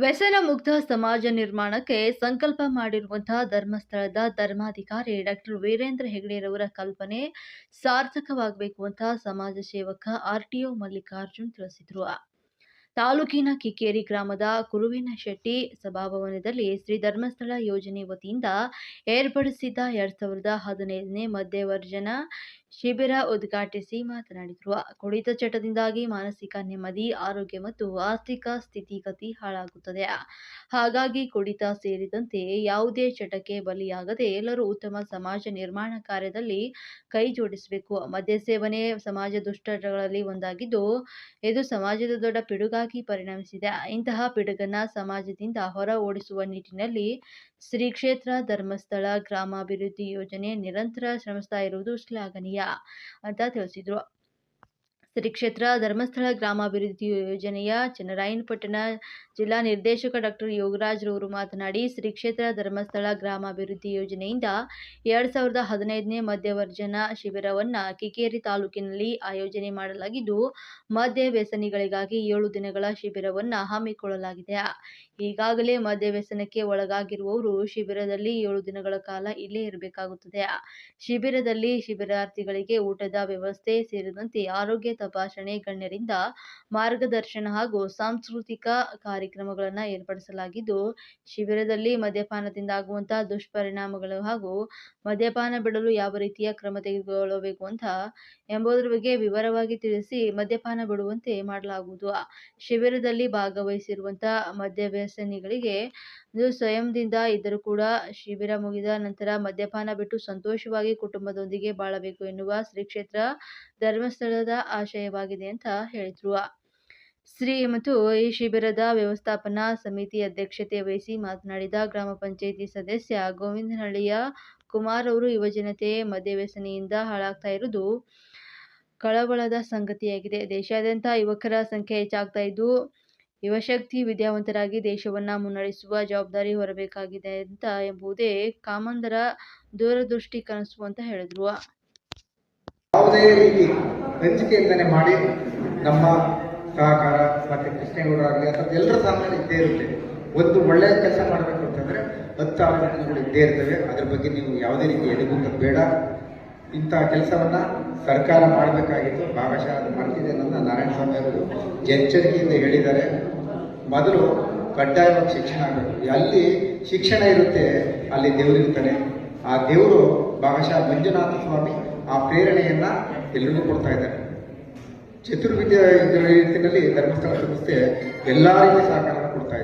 ವ್ಯಸನ ಮುಕ್ತ ಸಮಾಜ ನಿರ್ಮಾಣಕ್ಕೆ ಸಂಕಲ್ಪ ಮಾಡಿರುವಂತಹ ಧರ್ಮಸ್ಥಳದ ಧರ್ಮಾಧಿಕಾರಿ ಡಾಕ್ಟರ್ ವೀರೇಂದ್ರ ಹೆಗ್ಗಡೆರವರ ಕಲ್ಪನೆ ಸಾರ್ಥಕವಾಗಬೇಕು ಅಂತ ಸಮಾಜ ಸೇವಕ ಆರ್ಟಿಒ ಮಲ್ಲಿಕಾರ್ಜುನ್ ತಿಳಿಸಿದರು. ತಾಲೂಕಿನ ಕಿಕ್ಕೇರಿ ಗ್ರಾಮದ ಕುರುವಿನಶೆಟ್ಟಿ ಸಭಾಭವನದಲ್ಲಿ ಶ್ರೀ ಧರ್ಮಸ್ಥಳ ಯೋಜನೆ ವತಿಯಿಂದ ಏರ್ಪಡಿಸಿದ್ದ 2015ನೇ ಮಧ್ಯವರ್ಜನ ಶಿಬಿರ ಉದ್ಘಾಟಿಸಿ ಮಾತನಾಡಿದರು. ಕುಡಿತ ಚಟದಿಂದಾಗಿ ಮಾನಸಿಕ ನೆಮ್ಮದಿ, ಆರೋಗ್ಯ ಮತ್ತು ಆರ್ಥಿಕ ಸ್ಥಿತಿಗತಿ ಹಾಳಾಗುತ್ತದೆ. ಹಾಗಾಗಿ ಕುಡಿತ ಸೇರಿದಂತೆ ಯಾವುದೇ ಚಟಕ್ಕೆ ಬಲಿಯಾಗದೆ ಎಲ್ಲರೂ ಉತ್ತಮ ಸಮಾಜ ನಿರ್ಮಾಣ ಕಾರ್ಯದಲ್ಲಿ ಕೈ ಜೋಡಿಸಬೇಕು. ಮದ್ಯ ಸೇವನೆ ಸಮಾಜ ದುಶ್ಚಟಗಳಲ್ಲಿ ಒಂದಾಗಿದ್ದು, ಇದು ಸಮಾಜದ ದೊಡ್ಡ ಪಿಡುಗಾಗಿ ಪರಿಣಮಿಸಿದೆ. ಇಂತಹ ಪಿಡುಗನ್ನ ಸಮಾಜದಿಂದ ಹೊರ ಓಡಿಸುವ ನಿಟ್ಟಿನಲ್ಲಿ ಶ್ರೀ ಕ್ಷೇತ್ರ ಧರ್ಮಸ್ಥಳ ಗ್ರಾಮಾಭಿವೃದ್ಧಿ ಯೋಜನೆ ನಿರಂತರ ಶ್ರಮಿಸ್ತಾ ಇರುವುದು ಶ್ಲಾಘನೀಯ ಅಂತ ತಿಳಿಸಿದರು. ಶ್ರೀ ಕ್ಷೇತ್ರ ಧರ್ಮಸ್ಥಳ ಗ್ರಾಮಾಭಿವೃದ್ಧಿ ಯೋಜನೆಯ ಚನ್ನರಾಯಪಟ್ಟಣ ಜಿಲ್ಲಾ ನಿರ್ದೇಶಕ ಡಾಕ್ಟರ್ ಯೋಗರಾಜ್ ರವರು ಮಾತನಾಡಿ, ಶ್ರೀ ಕ್ಷೇತ್ರ ಧರ್ಮಸ್ಥಳ ಗ್ರಾಮಾಭಿವೃದ್ಧಿ ಯೋಜನೆಯಿಂದ 2015ನೇ ಮಧ್ಯವರ್ಜನ ಶಿಬಿರವನ್ನು ಕಿಕ್ಕೇರಿ ತಾಲೂಕಿನಲ್ಲಿ ಆಯೋಜನೆ ಮಾಡಲಾಗಿದ್ದು, ಮದ್ಯ ವ್ಯಸನಿಗಳಿಗಾಗಿ 7 ದಿನಗಳ ಶಿಬಿರವನ್ನು ಹಮ್ಮಿಕೊಳ್ಳಲಾಗಿದೆ. ಈಗಾಗಲೇ ಮದ್ಯ ವ್ಯಸನಕ್ಕೆ ಒಳಗಾಗಿರುವವರು ಶಿಬಿರದಲ್ಲಿ 7 ದಿನಗಳ ಕಾಲ ಇಲ್ಲೇ ಇರಬೇಕಾಗುತ್ತದೆ. ಶಿಬಿರದಲ್ಲಿ ಶಿಬಿರಾರ್ಥಿಗಳಿಗೆ ಊಟದ ವ್ಯವಸ್ಥೆ ಸೇರಿದಂತೆ ಆರೋಗ್ಯ ತಪಾಸಣೆ, ಗಣ್ಯರಿಂದ ಮಾರ್ಗದರ್ಶನ ಹಾಗೂ ಸಾಂಸ್ಕೃತಿಕ ಕಾರ್ಯಕ್ರಮಗಳನ್ನು ಏರ್ಪಡಿಸಲಾಗಿದ್ದು, ಶಿಬಿರದಲ್ಲಿ ಮದ್ಯಪಾನದಿಂದಾಗುವಂತಹ ದುಷ್ಪರಿಣಾಮಗಳು ಹಾಗೂ ಮದ್ಯಪಾನ ಬಿಡಲು ಯಾವ ರೀತಿಯ ಕ್ರಮ ತೆಗೆದುಕೊಳ್ಳಬೇಕು ಎಂಬುದರ ಬಗ್ಗೆ ವಿವರವಾಗಿ ತಿಳಿಸಿ ಮದ್ಯಪಾನ ಬಿಡುವಂತೆ ಮಾಡಲಾಗುವುದು. ಶಿಬಿರದಲ್ಲಿ ಭಾಗವಹಿಸಿರುವಂತಹ ಮದ್ಯವ್ಯಸನಿಗಳಿಗೆ ಸ್ವಯಂದಿಂದ ಇದ್ದರೂ ಕೂಡ ಶಿಬಿರ ಮುಗಿದ ನಂತರ ಮದ್ಯಪಾನ ಬಿಟ್ಟು ಸಂತೋಷವಾಗಿ ಕುಟುಂಬದೊಂದಿಗೆ ಬಾಳಬೇಕು ಎನ್ನುವ ಶ್ರೀ ಕ್ಷೇತ್ರ ಧರ್ಮಸ್ಥಳದ ಆಶಯವಾಗಿದೆ ಅಂತ ಹೇಳಿದರು. ಮತ್ತು ಈ ಶಿಬಿರದ ವ್ಯವಸ್ಥಾಪನಾ ಸಮಿತಿ ಅಧ್ಯಕ್ಷತೆ ವಹಿಸಿ ಮಾತನಾಡಿದ ಗ್ರಾಮ ಪಂಚಾಯಿತಿ ಸದಸ್ಯ ಗೋವಿಂದನಹಳ್ಳಿಯ ಕುಮಾರ್ ಅವರು, ಯುವಜನತೆ ಮದ್ಯವ್ಯಸನೆಯಿಂದ ಹಾಳಾಗ್ತಾ ಇರುವುದು ಕಳವಳದ ಸಂಗತಿಯಾಗಿದೆ. ದೇಶಾದ್ಯಂತ ಯುವಕರ ಸಂಖ್ಯೆ ಹೆಚ್ಚಾಗ್ತಾ ಇದ್ದು, ಯುವಶಕ್ತಿ ವಿದ್ಯಾವಂತರಾಗಿ ದೇಶವನ್ನ ಮುನ್ನಡೆಸುವ ಜವಾಬ್ದಾರಿ ಹೊರಬೇಕಾಗಿದೆ ಎಂಬುದೇ ಕಾಮಂದರ ದೂರದೃಷ್ಟಿ ಕನಸು ಅಂತ ಹೇಳಿದ್ರು. ಯಾವುದೇ ರೀತಿ ಹಂಚಿಕೆಯಿಂದನೇ ಮಾಡಿ ನಮ್ಮ ಸಹಕಾರ ಮತ್ತೆ ಕೃಷ್ಣೇಗೌಡರಾಗಲಿ ಅಥವಾ ಎಲ್ಲರ ಸಹಕಾರ ಇದ್ದೇ ಇರುತ್ತೆ. ಒಂದು ಒಳ್ಳೆಯ ಕೆಲಸ ಮಾಡಬೇಕು ಅಂತಂದ್ರೆ 10 ಆಲೋಚನೆಗಳು ಇದ್ದೇ ಇರ್ತವೆ. ಅದ್ರ ಬಗ್ಗೆ ನೀವು ಯಾವುದೇ ರೀತಿ ಎದುಗುಂತ ಬೇಡ. ಇಂತಹ ಕೆಲಸವನ್ನ ಸರ್ಕಾರ ಮಾಡಬೇಕಾಗಿತ್ತು, ಭಾಗಶಃ ಅದು ಮಾಡ್ತಿದೆ ಅನ್ನೋದನ್ನ ನಾರಾಯಣಸ್ವಾಮಿ ಅವರು ಎಚ್ಚರಿಕೆಯಿಂದ ಹೇಳಿದ್ದಾರೆ. ಮೊದಲು ಕಡ್ಡಾಯವಾಗಿ ಶಿಕ್ಷಣ ಆಗಬೇಕು. ಎಲ್ಲಿ ಶಿಕ್ಷಣ ಇರುತ್ತೆ ಅಲ್ಲಿ ದೇವರಿರ್ತಾನೆ. ಆ ದೇವರು ಭಾಗಶಃ ಮಂಜುನಾಥ ಸ್ವಾಮಿ ಆ ಪ್ರೇರಣೆಯನ್ನ ಎಲ್ಲರಿಗೂ ಕೊಡ್ತಾ ಇದ್ದಾರೆ. ಚತುರ್ವಿದ್ಯಾ ರೀತಿಯಲ್ಲಿ ಧರ್ಮಸ್ಥಳ ಸಂಸ್ಥೆ ಎಲ್ಲಾ ರೀತಿಯ ಸಹಕಾರ ಕೊಡ್ತಾ ಇದೆ.